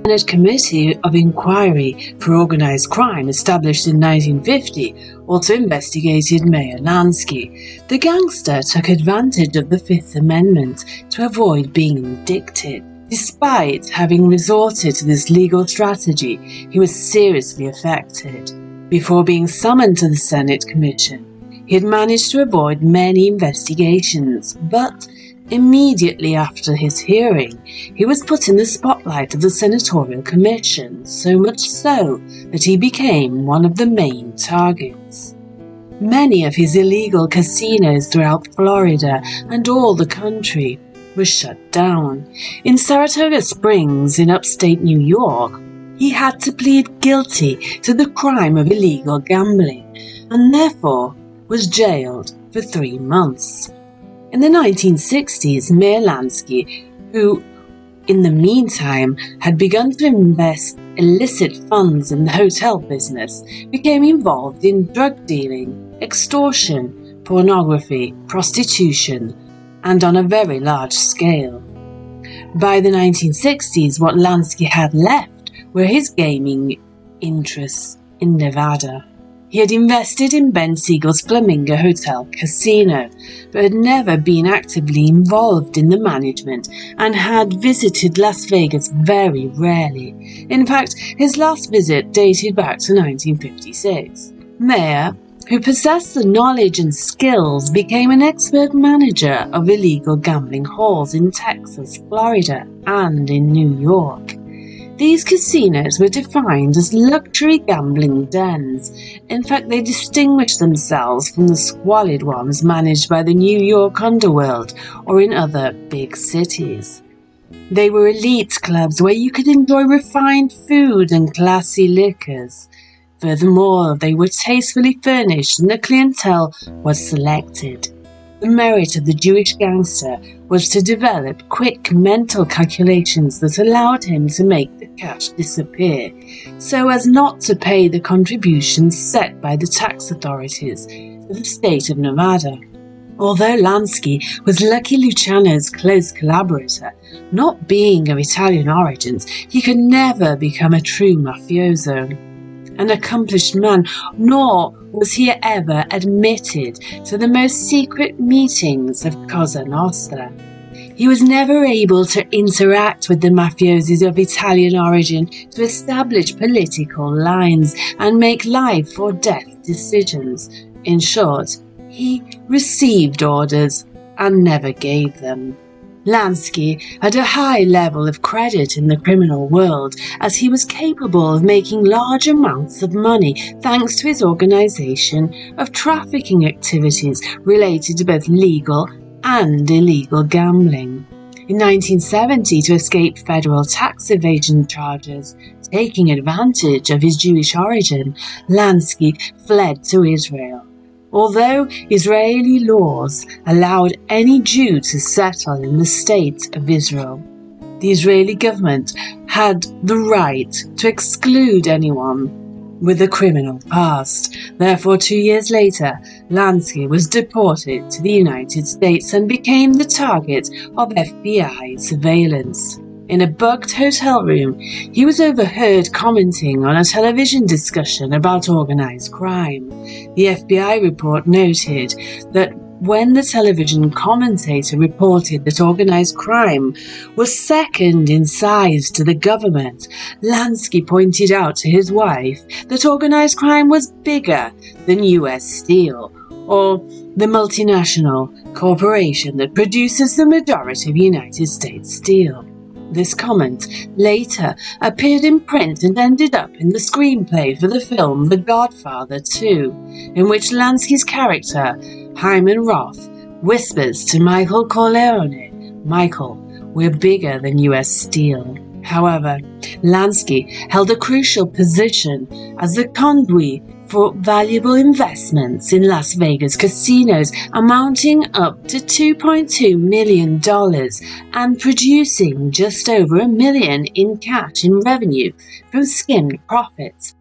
Senate Committee of Inquiry for Organized Crime, established in 1950, also investigated Meyer Lansky. The gangster took advantage of the Fifth Amendment to avoid being indicted. Despite having resorted to this legal strategy, he was seriously affected. Before being summoned to the Senate Commission, he had managed to avoid many investigations, but immediately after his hearing, he was put in the spotlight of the Senatorial Commission, so much so that he became one of the main targets. Many of his illegal casinos throughout Florida and all the country were shut down. In Saratoga Springs in upstate New York, he had to plead guilty to the crime of illegal gambling and therefore was jailed for 3 months. In the 1960s, Meyer Lansky, who in the meantime had begun to invest illicit funds in the hotel business, became involved in drug dealing, extortion, pornography, prostitution, and on a very large scale. By the 1960s, what Lansky had left were his gaming interests in Nevada. He had invested in Ben Siegel's Flamingo Hotel Casino, but had never been actively involved in the management and had visited Las Vegas very rarely. In fact, his last visit dated back to 1956. Meyer, who possessed the knowledge and skills, became an expert manager of illegal gambling halls in Texas, Florida, and in New York. These casinos were defined as luxury gambling dens. In fact, they distinguished themselves from the squalid ones managed by the New York underworld or in other big cities. They were elite clubs where you could enjoy refined food and classy liquors. Furthermore, they were tastefully furnished and the clientele was selected. The merit of the Jewish gangster was to develop quick mental calculations that allowed him to make the cash disappear, so as not to pay the contributions set by the tax authorities to the state of Nevada. Although Lansky was Lucky Luciano's close collaborator, not being of Italian origins, he could never become a true mafioso. An accomplished man, nor was he ever admitted to the most secret meetings of Cosa Nostra. He was never able to interact with the mafiosis of Italian origin to establish political lines and make life or death decisions. In short, he received orders and never gave them. Lansky had a high level of credit in the criminal world, as he was capable of making large amounts of money thanks to his organization of trafficking activities related to both legal and illegal gambling. In 1970, to escape federal tax evasion charges, taking advantage of his Jewish origin, Lansky fled to Israel. Although Israeli laws allowed any Jew to settle in the state of Israel, the Israeli government had the right to exclude anyone with a criminal past. Therefore, 2 years later, Lansky was deported to the United States and became the target of FBI surveillance. In a bugged hotel room, he was overheard commenting on a television discussion about organized crime. The FBI report noted that when the television commentator reported that organized crime was second in size to the government, Lansky pointed out to his wife that organized crime was bigger than U.S. Steel, or the multinational corporation that produces the majority of United States steel. This comment later appeared in print and ended up in the screenplay for the film The Godfather 2, in which Lansky's character, Hyman Roth, whispers to Michael Corleone, "Michael, we're bigger than U.S. Steel." However, Lansky held a crucial position as the conduit for valuable investments in Las Vegas casinos amounting up to $2.2 million and producing just over $1 million in cash in revenue from skimmed profits.